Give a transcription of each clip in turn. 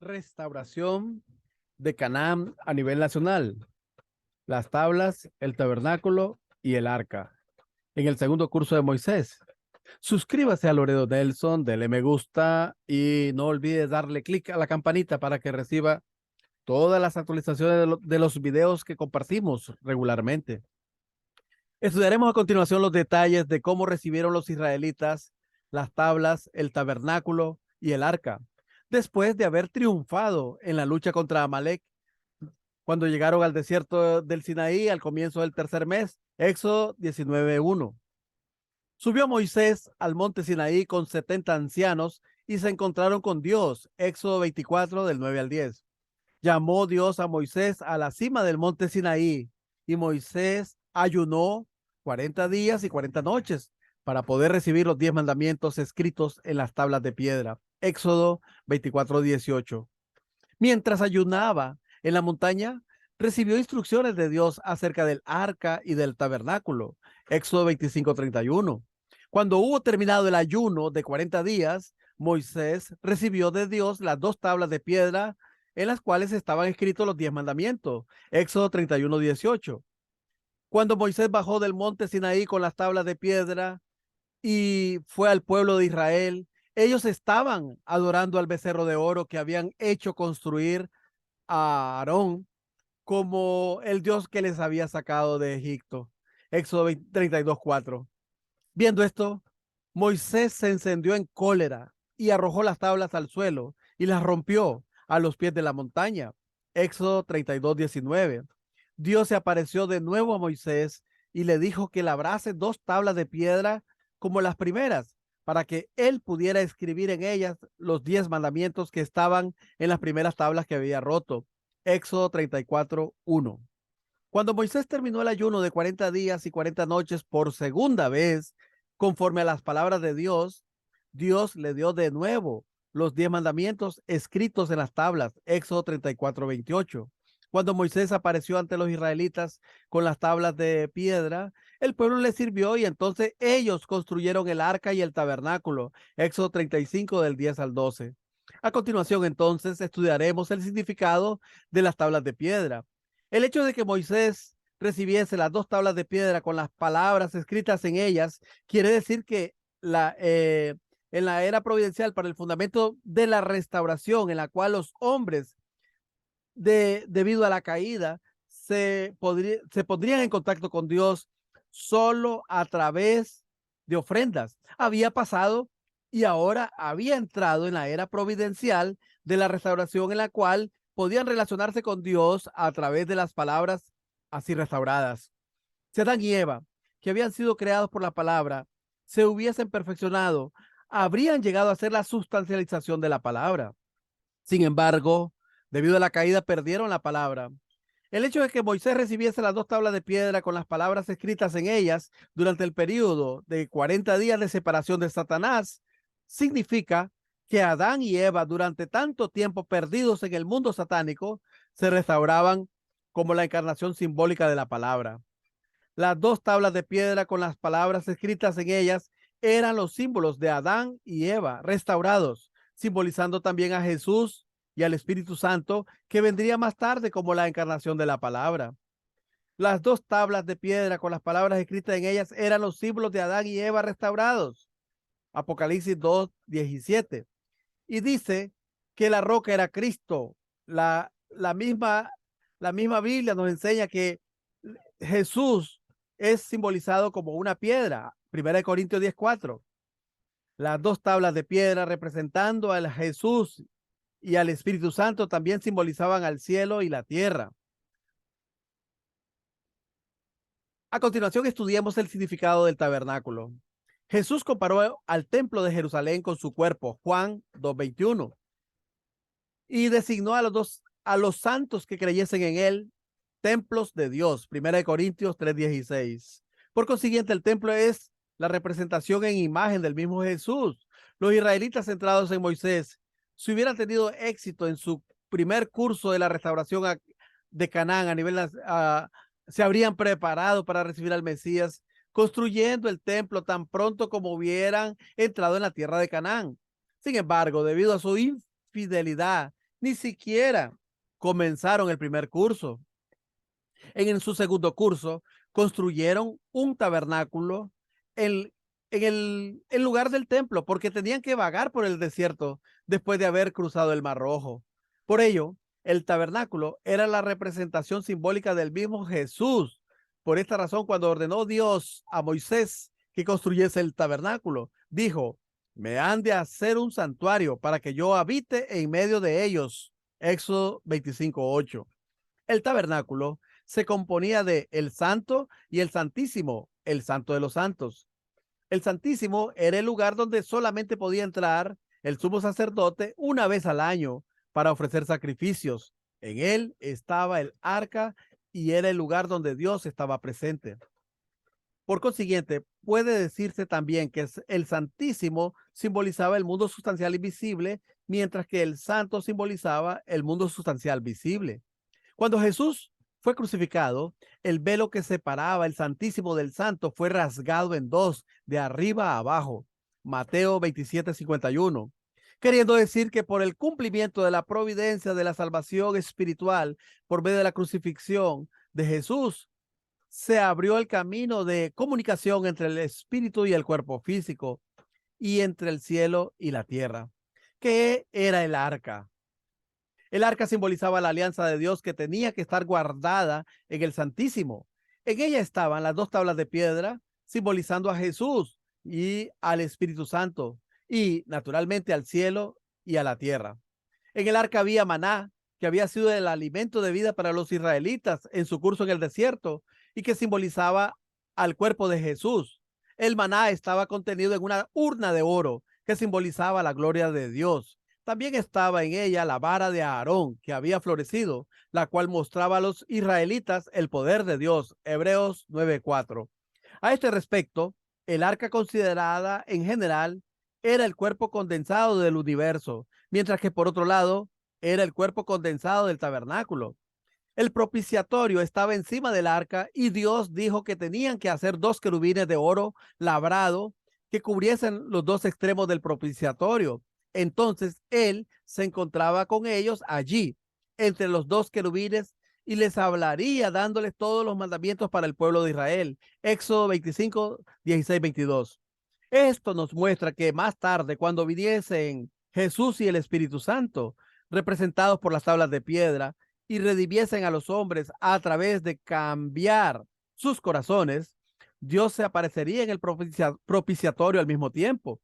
restauración de Canaán a nivel nacional, las tablas, el tabernáculo y el arca, en el segundo curso de Moisés. Suscríbase a Loredo Nelson, dele me gusta y no olvide darle clic a la campanita para que reciba todas las actualizaciones de los videos que compartimos regularmente. Estudiaremos a continuación los detalles de cómo recibieron los israelitas las tablas, el tabernáculo y el arca, después de haber triunfado en la lucha contra Amalek cuando llegaron al desierto del Sinaí al comienzo del tercer mes. Éxodo 19:1. Subió Moisés al monte Sinaí con 70 ancianos y se encontraron con Dios. Éxodo 24 del 9 al 10. Llamó Dios a Moisés a la cima del monte Sinaí y Moisés ayunó 40 días y 40 noches para poder recibir los 10 mandamientos escritos en las tablas de piedra. Éxodo 24:18. Mientras ayunaba en la montaña, recibió instrucciones de Dios acerca del arca y del tabernáculo. Éxodo 25:31. Cuando hubo terminado el ayuno de 40 días, Moisés recibió de Dios las 2 tablas de piedra en las cuales estaban escritos los 10 mandamientos. Éxodo 31:18. Cuando Moisés bajó del monte Sinaí con las tablas de piedra y fue al pueblo de Israel, ellos estaban adorando al becerro de oro que habían hecho construir a Aarón como el Dios que les había sacado de Egipto. Éxodo 32:4. Viendo esto, Moisés se encendió en cólera y arrojó las tablas al suelo y las rompió a los pies de la montaña. Éxodo 32:19. Dios se apareció de nuevo a Moisés y le dijo que labrase 2 tablas de piedra como las primeras, para que él pudiera escribir en ellas los 10 mandamientos que estaban en las primeras tablas que había roto. Éxodo 34:1. Cuando Moisés terminó el ayuno de 40 días y 40 noches por segunda vez, conforme a las palabras de Dios, Dios le dio de nuevo los 10 mandamientos escritos en las tablas. Éxodo 34:28. Cuando Moisés apareció ante los israelitas con las tablas de piedra, el pueblo le sirvió y entonces ellos construyeron el arca y el tabernáculo. Éxodo 35 del 10 al 12. A continuación, entonces, estudiaremos el significado de las tablas de piedra. El hecho de que Moisés recibiese las 2 tablas de piedra con las palabras escritas en ellas quiere decir que en la era providencial para el fundamento de la restauración en la cual los hombres debido a la caída se pondrían en contacto con Dios solo a través de ofrendas. Había pasado y ahora había entrado en la era providencial de la restauración en la cual podían relacionarse con Dios a través de las palabras así restauradas. Si Adán y Eva, que habían sido creados por la palabra, se hubiesen perfeccionado, habrían llegado a ser la sustancialización de la palabra. Sin embargo, debido a la caída, perdieron la palabra. El hecho de que Moisés recibiese las 2 tablas de piedra con las palabras escritas en ellas durante el periodo de 40 días de separación de Satanás significa que Adán y Eva, durante tanto tiempo perdidos en el mundo satánico, se restauraban como la encarnación simbólica de la palabra. Las 2 tablas de piedra con las palabras escritas en ellas eran los símbolos de Adán y Eva restaurados, simbolizando también a Jesús y al Espíritu Santo, que vendría más tarde como la encarnación de la palabra. Las 2 tablas de piedra con las palabras escritas en ellas eran los símbolos de Adán y Eva restaurados. Apocalipsis 2:17. Y dice que la roca era Cristo. La misma Biblia nos enseña que Jesús es simbolizado como una piedra. 1 Corintios 10:4. Las 2 tablas de piedra representando a Jesús y al Espíritu Santo también simbolizaban al cielo y la tierra. A continuación, estudiemos el significado del tabernáculo. Jesús comparó al templo de Jerusalén con su cuerpo, Juan 2:21, y designó a los santos que creyesen en él templos de Dios. 1 Corintios 3:16. Por consiguiente, el templo es la representación en imagen del mismo Jesús. Los israelitas centrados en Moisés, si hubieran tenido éxito en su primer curso de la restauración de Canaán a nivel, se habrían preparado para recibir al Mesías, construyendo el templo tan pronto como hubieran entrado en la tierra de Canaán. Sin embargo, debido a su infidelidad Ni siquiera comenzaron el primer curso. En su segundo curso, construyeron un tabernáculo en, en lugar del templo, porque tenían que vagar por el desierto después de haber cruzado el Mar Rojo. Por ello, el tabernáculo era la representación simbólica del mismo Jesús. Por esta razón, cuando ordenó Dios a Moisés que construyese el tabernáculo, dijo: me han de hacer un santuario para que yo habite en medio de ellos. Éxodo 25:8. El tabernáculo se componía de el Santo y el Santísimo, el Santo de los Santos. El Santísimo era el lugar donde solamente podía entrar el sumo sacerdote una vez al año para ofrecer sacrificios. En él estaba el arca y era el lugar donde Dios estaba presente. Por consiguiente, puede decirse también que el Santísimo simbolizaba el mundo sustancial invisible, mientras que el Santo simbolizaba el mundo sustancial visible. Cuando Jesús fue crucificado, el velo que separaba el Santísimo del Santo fue rasgado en dos, de arriba a abajo. Mateo 27:51. Queriendo decir que por el cumplimiento de la providencia de la salvación espiritual por medio de la crucifixión de Jesús, se abrió el camino de comunicación entre el espíritu y el cuerpo físico, y entre el cielo y la tierra. ¿Qué era el arca? El arca simbolizaba la alianza de Dios que tenía que estar guardada en el Santísimo. En ella estaban las dos tablas de piedra, simbolizando a Jesús y al Espíritu Santo, y naturalmente al cielo y a la tierra. En el arca había maná, que había sido el alimento de vida para los israelitas en su curso en el desierto y que simbolizaba al cuerpo de Jesús. El maná estaba contenido en una urna de oro que simbolizaba la gloria de Dios. También estaba en ella la vara de Aarón que había florecido, la cual mostraba a los israelitas el poder de Dios. Hebreos 9:4. A este respecto, el arca considerada en general era el cuerpo condensado del universo, mientras que por otro lado era el cuerpo condensado del tabernáculo. El propiciatorio estaba encima del arca y Dios dijo que tenían que hacer dos querubines de oro labrado que cubriesen los dos extremos del propiciatorio. Entonces él se encontraba con ellos allí, entre los dos querubines, y les hablaría dándoles todos los mandamientos para el pueblo de Israel. Éxodo 25:16-22. Esto nos muestra que más tarde, cuando viniesen Jesús y el Espíritu Santo, representados por las tablas de piedra, y redimiesen a los hombres a través de cambiar sus corazones, Dios se aparecería en el propiciatorio al mismo tiempo.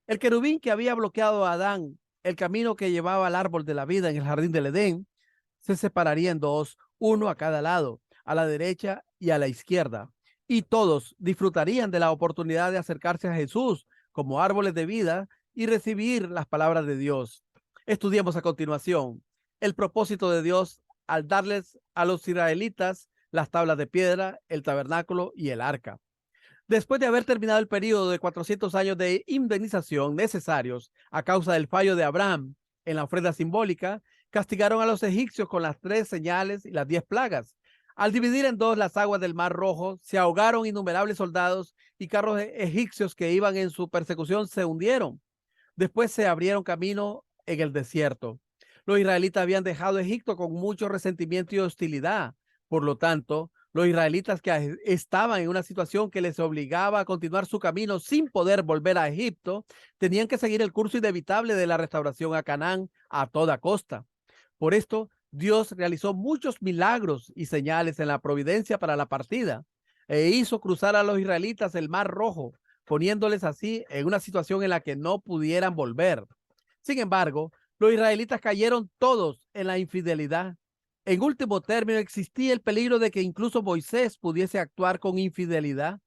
El querubín que había bloqueado a Adán el camino que llevaba al árbol de la vida en el jardín del Edén se separaría en dos, uno a cada lado, a la derecha y a la izquierda, y todos disfrutarían de la oportunidad de acercarse a Jesús como árboles de vida y recibir las palabras de Dios. Estudiemos a continuación el propósito de Dios al darles a los israelitas las tablas de piedra, el tabernáculo y el arca. Después de haber terminado el periodo de 400 años de indemnización necesarios a causa del fallo de Abraham en la ofrenda simbólica, castigaron a los egipcios con las 3 señales y las 10 plagas. Al dividir en dos las aguas del Mar Rojo, se ahogaron innumerables soldados y carros egipcios que iban en su persecución se hundieron. Después se abrieron camino en el desierto. Los israelitas habían dejado Egipto con mucho resentimiento y hostilidad. Por lo tanto, los israelitas que estaban en una situación que les obligaba a continuar su camino sin poder volver a Egipto, tenían que seguir el curso inevitable de la restauración a Canaán a toda costa. Por esto, Dios realizó muchos milagros y señales en la providencia para la partida e hizo cruzar a los israelitas el Mar Rojo, poniéndoles así en una situación en la que no pudieran volver. Sin embargo, los israelitas cayeron todos en la infidelidad. En último término, existía el peligro de que incluso Moisés pudiese actuar con infidelidad.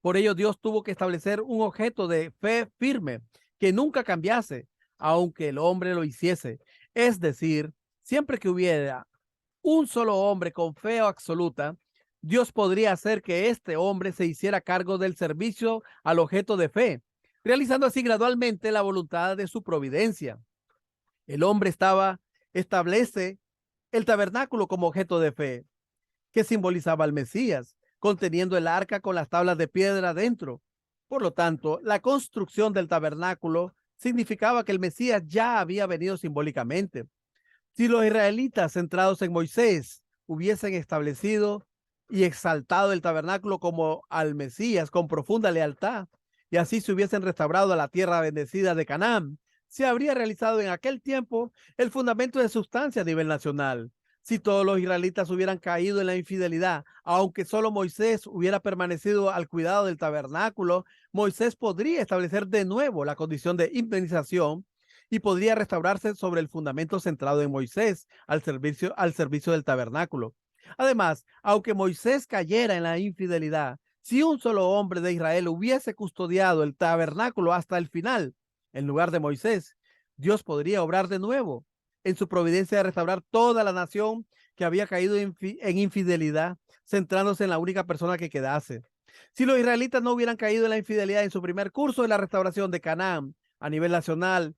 Por ello, Dios tuvo que establecer un objeto de fe firme que nunca cambiase, aunque el hombre lo hiciese. Es decir, siempre que hubiera un solo hombre con fe absoluta, Dios podría hacer que este hombre se hiciera cargo del servicio al objeto de fe, realizando así gradualmente la voluntad de su providencia. El hombre establece el tabernáculo como objeto de fe, que simbolizaba al Mesías, conteniendo el arca con las tablas de piedra dentro. Por lo tanto, la construcción del tabernáculo significaba que el Mesías ya había venido simbólicamente. Si los israelitas centrados en Moisés hubiesen establecido y exaltado el tabernáculo como al Mesías con profunda lealtad, y así se hubiesen restaurado a la tierra bendecida de Canaán, se habría realizado en aquel tiempo el fundamento de sustancia a nivel nacional. Si todos los israelitas hubieran caído en la infidelidad, aunque solo Moisés hubiera permanecido al cuidado del tabernáculo, Moisés podría establecer de nuevo la condición de indemnización y podría restaurarse sobre el fundamento centrado en Moisés al servicio del tabernáculo. Además, aunque Moisés cayera en la infidelidad, si un solo hombre de Israel hubiese custodiado el tabernáculo hasta el final, en lugar de Moisés, Dios podría obrar de nuevo en su providencia de restaurar toda la nación que había caído en infidelidad, centrándose en la única persona que quedase. Si los israelitas no hubieran caído en la infidelidad en su primer curso de la restauración de Canaán a nivel nacional,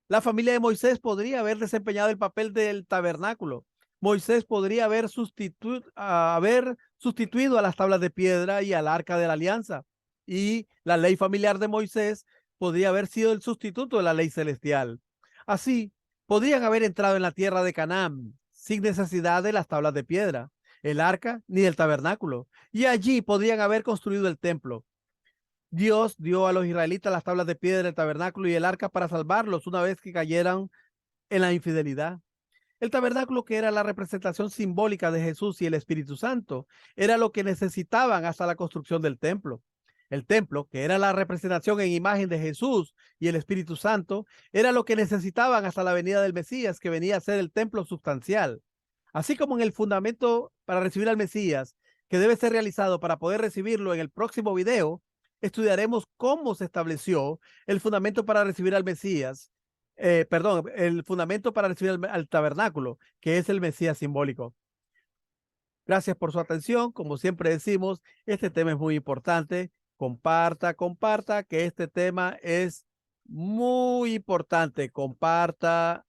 la familia de Moisés podría haber desempeñado el papel del tabernáculo. Moisés podría haber sustituido a las tablas de piedra y al arca de la alianza. Y la ley familiar de Moisés podría haber sido el sustituto de la ley celestial. Así, podrían haber entrado en la tierra de Canaán sin necesidad de las tablas de piedra, el arca ni del tabernáculo. Y allí podrían haber construido el templo. Dios dio a los israelitas las tablas de piedra, el tabernáculo y el arca para salvarlos una vez que cayeran en la infidelidad. El tabernáculo, que era la representación simbólica de Jesús y el Espíritu Santo, era lo que necesitaban hasta la construcción del templo. El templo, que era la representación en imagen de Jesús y el Espíritu Santo, era lo que necesitaban hasta la venida del Mesías, que venía a ser el templo sustancial. Así como en el fundamento para recibir al Mesías, que debe ser realizado para poder recibirlo en el próximo video, estudiaremos cómo se estableció el fundamento para recibir al Mesías, el fundamento para recibir al tabernáculo, que es el Mesías simbólico. Gracias por su atención. Como siempre decimos, este tema es muy importante. Comparta, comparta, que este tema es muy importante. Comparta.